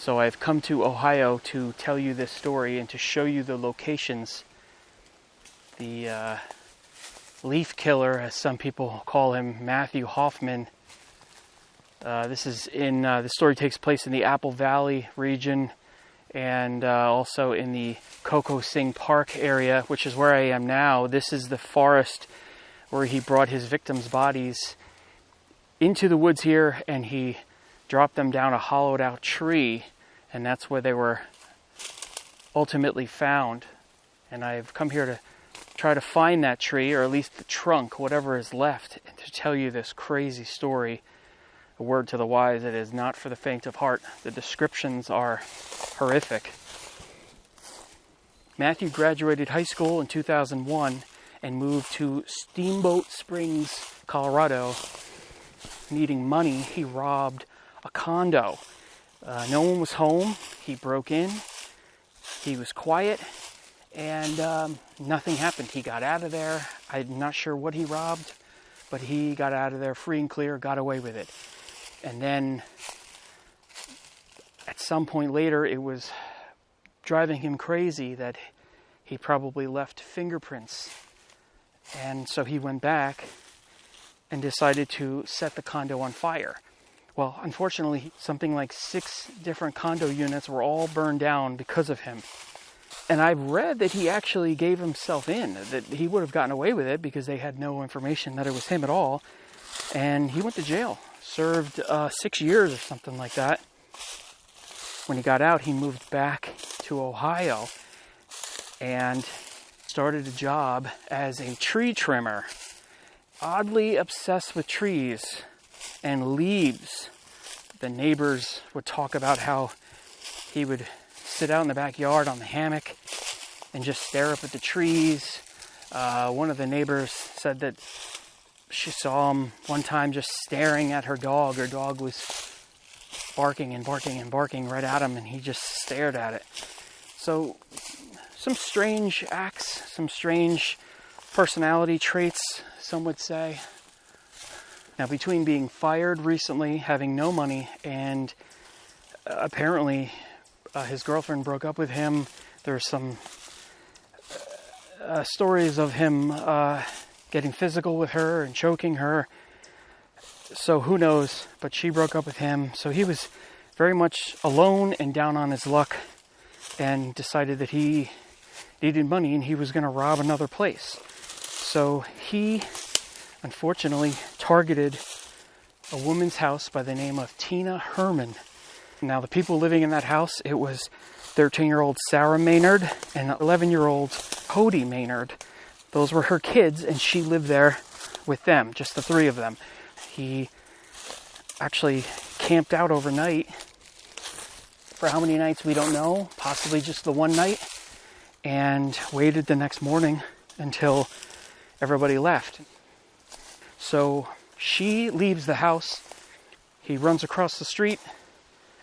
So I've come to Ohio to tell you this story and to show you the locations. The leaf killer, as some people call him, Matthew Hoffman. This story takes place in the Apple Valley region and also in the Coco Singh Park area, which is where I am now. This is the forest where he brought his victims' bodies into the woods here, and he dropped them down a hollowed out tree, and that's where they were ultimately found. And I've come here to try to find that tree, or at least the trunk, whatever is left, and to tell you this crazy story. A word to the wise, it is not for the faint of heart. The descriptions are horrific. Matthew graduated high school in 2001 and moved to Steamboat Springs, Colorado. Needing money, he robbed a condo. No one was home. He broke in. He was quiet, and nothing happened. He got out of there. I'm not sure what he robbed, but he got out of there free and clear, got away with it. And then at some point later, it was driving him crazy that he probably left fingerprints. And so he went back and decided to set the condo on fire. Well, unfortunately, something like 6 different condo units were all burned down because of him. And I've read that he actually gave himself in, that he would have gotten away with it because they had no information that it was him at all. And he went to jail, served 6 years or something like that. When he got out, he moved back to Ohio and started a job as a tree trimmer. Oddly obsessed with trees and leaves. The neighbors would talk about how he would sit out in the backyard on the hammock and just stare up at the trees. One of the neighbors said that she saw him one time just staring at her dog. Her dog was barking and barking and barking right at him, and he just stared at it. So, some strange acts, some strange personality traits, some would say. Now, between being fired recently, having no money, and apparently his girlfriend broke up with him, there's some stories of him getting physical with her and choking her. So who knows, but she broke up with him. So he was very much alone and down on his luck and decided that he needed money and he was going to rob another place. So he, unfortunately, targeted a woman's house by the name of Tina Herman. Now, the people living in that house, it was 13-year-old Sarah Maynard and 11-year-old Cody Maynard. Those were her kids, and she lived there with them, just the 3 of them. He actually camped out overnight. For how many nights, we don't know. Possibly just the one night. And waited the next morning until everybody left. So she leaves the house. He runs across the street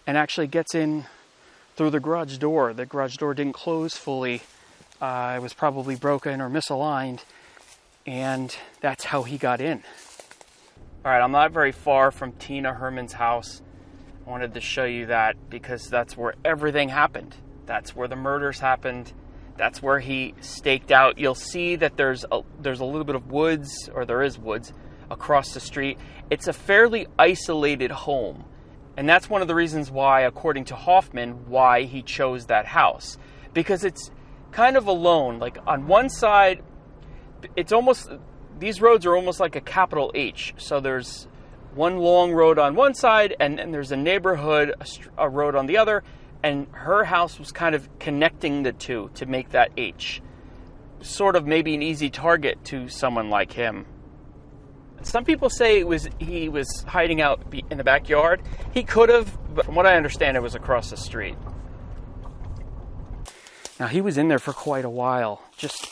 and actually gets in through the garage door. The garage door didn't close fully. It was probably broken or misaligned. And that's how he got in. All right, I'm not very far from Tina Herman's house. I wanted to show you that because that's where everything happened. That's where the murders happened. That's where he staked out. You'll see that there's a little bit of woods, or there is woods, across the street. It's a fairly isolated home. And that's one of the reasons why, according to Hoffman, why he chose that house. Because it's kind of alone. Like on one side, it's almost, these roads are almost like a capital H. So there's one long road on one side, and then there's a neighborhood, a road on the other. And her house was kind of connecting the two to make that H. Sort of maybe an easy target to someone like him. Some people say he was hiding out in the backyard. He could have, but from what I understand, it was across the street. Now, he was in there for quite a while, just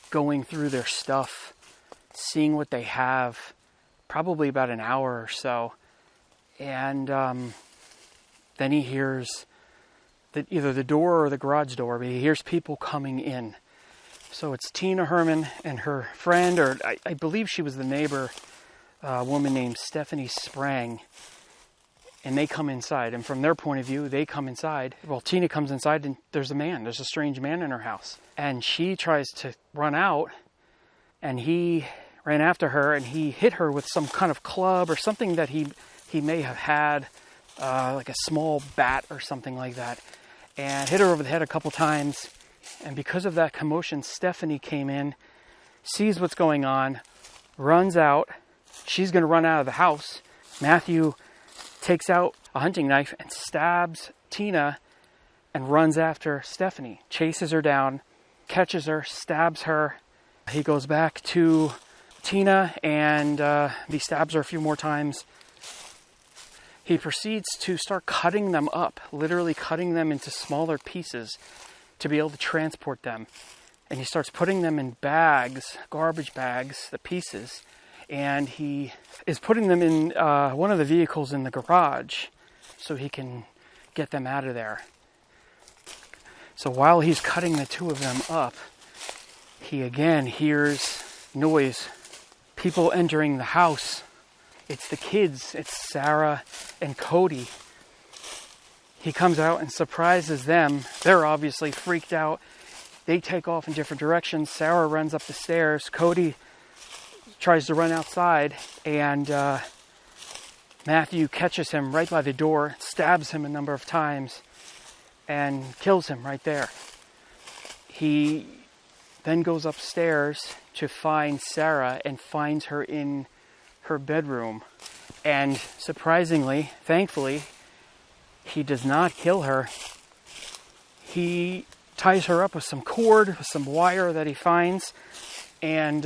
going through their stuff, seeing what they have, probably about an hour or so. And then he hears either the door or the garage door, but he hears people coming in. So it's Tina Herman and her friend, or I believe she was the neighbor, a woman named Stephanie Sprang. and they come inside. And from their point of view, they come inside. Well, Tina comes inside and there's a strange man in her house. And she tries to run out, and he ran after her, and he hit her with some kind of club or something that he may have had, like a small bat or something like that, and hit her over the head a couple times. And because of that commotion, Stephanie came in, sees what's going on, runs out. She's going to run out of the house. Matthew takes out a hunting knife and stabs Tina and runs after Stephanie, chases her down, catches her, stabs her. He goes back to Tina and he stabs her a few more times. He proceeds to start cutting them up, literally cutting them into smaller pieces to be able to transport them. And he starts putting them in bags, garbage bags, the pieces, and he is putting them in one of the vehicles in the garage so he can get them out of there. So while he's cutting the two of them up, he again hears noise. People entering the house. It's the kids. It's Sarah and Cody. He comes out and surprises them. They're obviously freaked out. They take off in different directions. Sarah runs up the stairs. Cody tries to run outside, and Matthew catches him right by the door, stabs him a number of times, and kills him right there. He then goes upstairs to find Sarah and finds her in her bedroom. And surprisingly, thankfully, he does not kill her. He ties her up with some cord, with some wire that he finds, and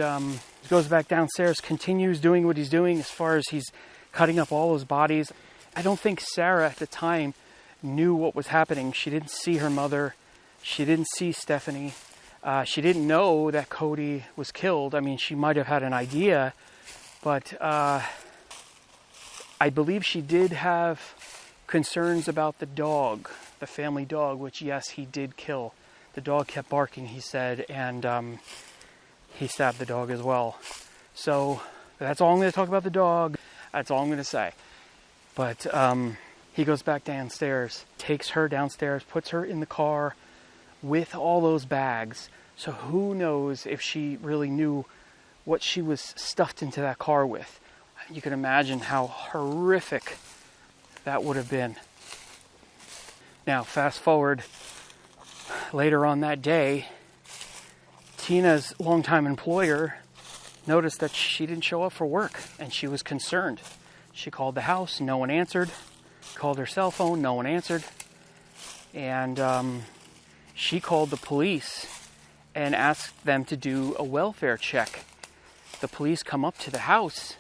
goes back downstairs, continues doing what he's doing as far as he's cutting up all those bodies. I don't think Sarah at the time knew what was happening. She didn't see her mother. She didn't see Stephanie. She didn't know that Cody was killed. I mean, she might have had an idea, but I believe she did have concerns about the dog, the family dog, which, yes, he did kill. The dog kept barking, he said, and he stabbed the dog as well. So that's all I'm going to talk about the dog. That's all I'm going to say. But he goes back downstairs, takes her downstairs, puts her in the car with all those bags. So who knows if she really knew what she was stuffed into that car with. You can imagine how horrific that would have been. Now, fast forward later on that day, Tina's longtime employer noticed that she didn't show up for work, and she was concerned. She called the house, no one answered. Called her cell phone, no one answered. And she called the police and asked them to do a welfare check. The police come up to the house.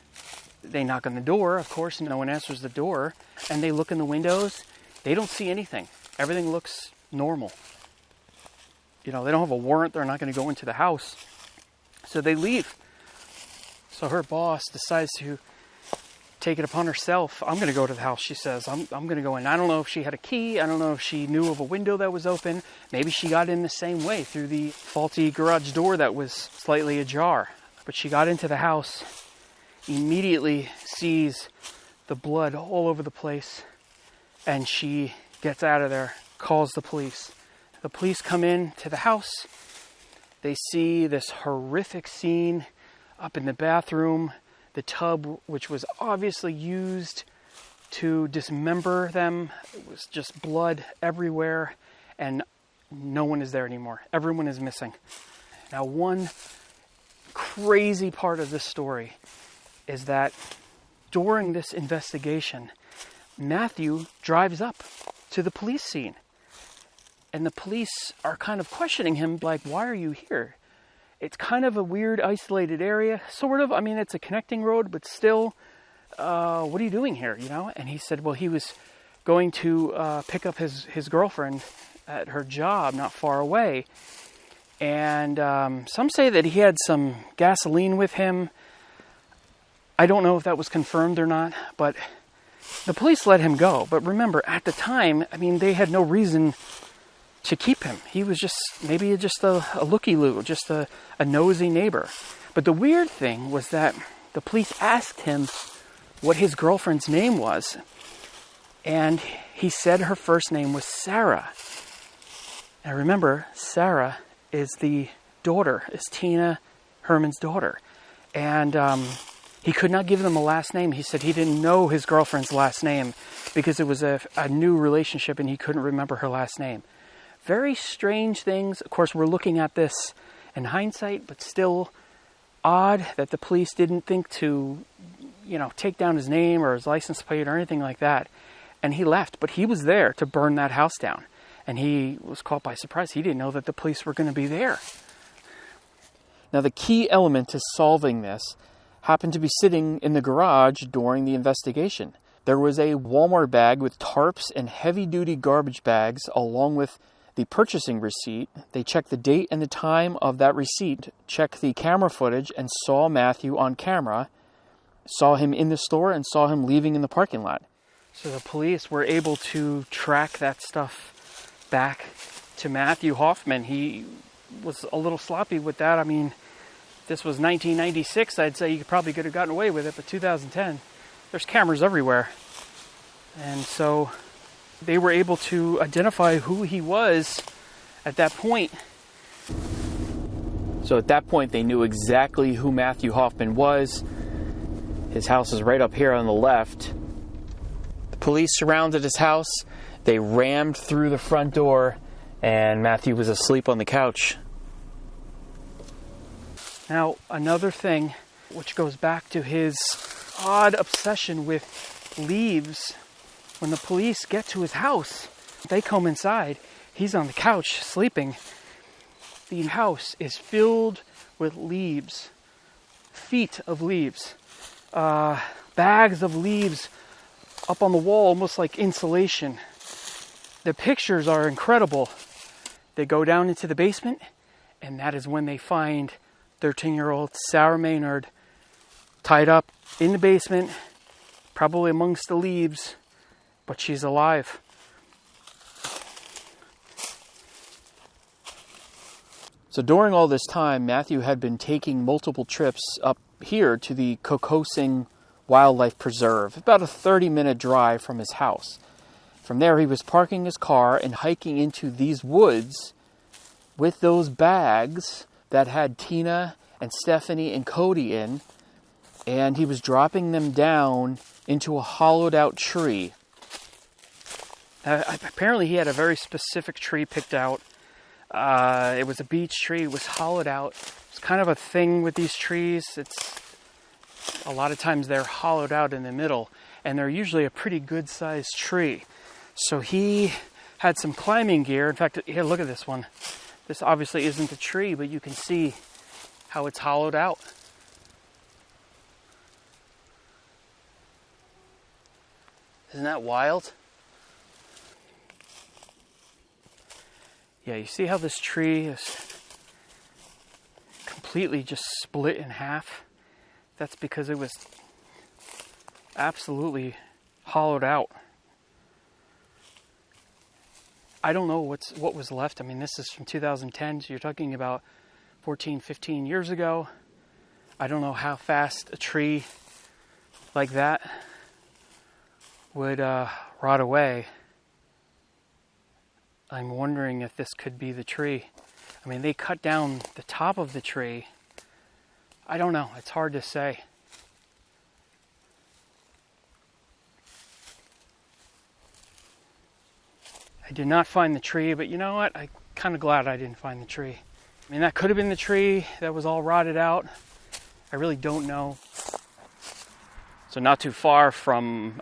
They knock on the door, of course, no one answers the door. And they look in the windows. They don't see anything. Everything looks normal. You know, they don't have a warrant. They're not going to go into the house. So they leave. So her boss decides to take it upon herself. I'm going to go to the house, she says. I'm going to go in. I don't know if she had a key. I don't know if she knew of a window that was open. Maybe she got in the same way through the faulty garage door that was slightly ajar. But she got into the house, immediately sees the blood all over the place, and she gets out of there, calls the police. The police come in to the house. They see this horrific scene up in the bathroom. The tub, which was obviously used to dismember them, it was just blood everywhere, and no one is there anymore. Everyone is missing. Now, one crazy part of this story is that during this investigation, Matthew drives up to the police scene, and the police are kind of questioning him, like, why are you here? It's kind of a weird, isolated area, sort of. I mean, it's a connecting road, but still, what are you doing here, you know? And he said, well, he was going to pick up his girlfriend at her job not far away. And some say that he had some gasoline with him. I don't know if that was confirmed or not, but the police let him go. But remember, at the time, I mean, they had no reason to keep him. He was just maybe just a looky-loo, just a nosy neighbor. But the weird thing was that the police asked him what his girlfriend's name was. And he said her first name was Sarah. Now remember, Sarah is Tina Herman's daughter. And he could not give them a last name. He said he didn't know his girlfriend's last name because it was a new relationship and he couldn't remember her last name. Very strange things. Of course, we're looking at this in hindsight, but still odd that the police didn't think to, take down his name or his license plate or anything like that. And he left, but he was there to burn that house down. And he was caught by surprise. He didn't know that the police were going to be there. Now, the key element to solving this happened to be sitting in the garage during the investigation. There was a Walmart bag with tarps and heavy-duty garbage bags along with the purchasing receipt. They checked the date and the time of that receipt, checked the camera footage, and saw Matthew on camera, saw him in the store, and saw him leaving in the parking lot. So the police were able to track that stuff back to Matthew Hoffman. He was a little sloppy with that. I mean, this was 1996. I'd say you probably could have gotten away with it, but 2010, there's cameras everywhere. And so they were able to identify who he was at that point. So at that point, they knew exactly who Matthew Hoffman was. His house is right up here on the left. The police surrounded his house. They rammed through the front door, and Matthew was asleep on the couch. Now, another thing, which goes back to his odd obsession with leaves. When the police get to his house, they come inside. He's on the couch sleeping. The house is filled with leaves, feet of leaves, bags of leaves up on the wall, almost like insulation. The pictures are incredible. They go down into the basement, and that is when they find 13-year-old Sarah Maynard tied up in the basement, probably amongst the leaves, but she's alive. So during all this time, Matthew had been taking multiple trips up here to the Kokosing Wildlife Preserve, about a 30-minute drive from his house. From there, he was parking his car and hiking into these woods with those bags that had Tina and Stephanie and Cody in, and he was dropping them down into a hollowed-out tree. Apparently, he had a very specific tree picked out. It was a beech tree. It was hollowed out. It's kind of a thing with these trees. A lot of times they're hollowed out in the middle, and they're usually a pretty good-sized tree. So he had some climbing gear. In fact, here, look at this one. This obviously isn't a tree, but you can see how it's hollowed out. Isn't that wild? Yeah, you see how this tree is completely just split in half? That's because it was absolutely hollowed out. I don't know what was left. I mean, this is from 2010, so you're talking about 14, 15 years ago. I don't know how fast a tree like that would rot away. I'm wondering if this could be the tree. I mean, they cut down the top of the tree. I don't know. It's hard to say. I did not find the tree, but you know what? I'm kind of glad I didn't find the tree. I mean, that could have been the tree that was all rotted out. I really don't know. So not too far from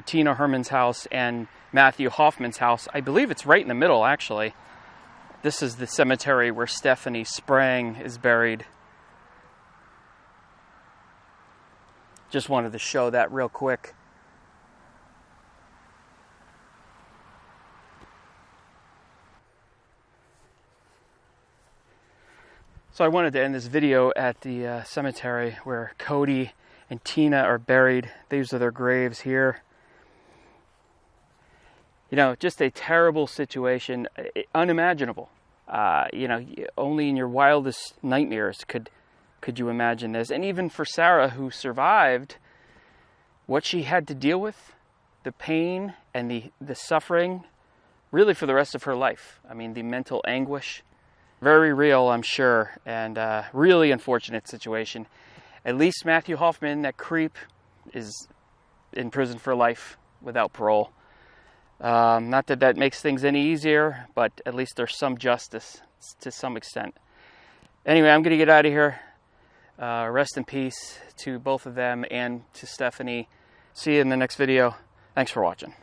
Tina Herman's house and Matthew Hoffman's house. I believe it's right in the middle, actually. This is the cemetery where Stephanie Sprang is buried. Just wanted to show that real quick. So I wanted to end this video at the cemetery where Cody and Tina are buried. These are their graves here. You know, just a terrible situation, unimaginable. Only in your wildest nightmares could you imagine this. And even for Sarah, who survived, what she had to deal with, the pain and the suffering really for the rest of her life. I mean, the mental anguish, very real, I'm sure, and really unfortunate situation. At least Matthew Hoffman, that creep, is in prison for life without parole. Not that that makes things any easier, but at least there's some justice to some extent. Anyway, I'm going to get out of here. Rest in peace to both of them and to Stephanie. See you in the next video. Thanks for watching.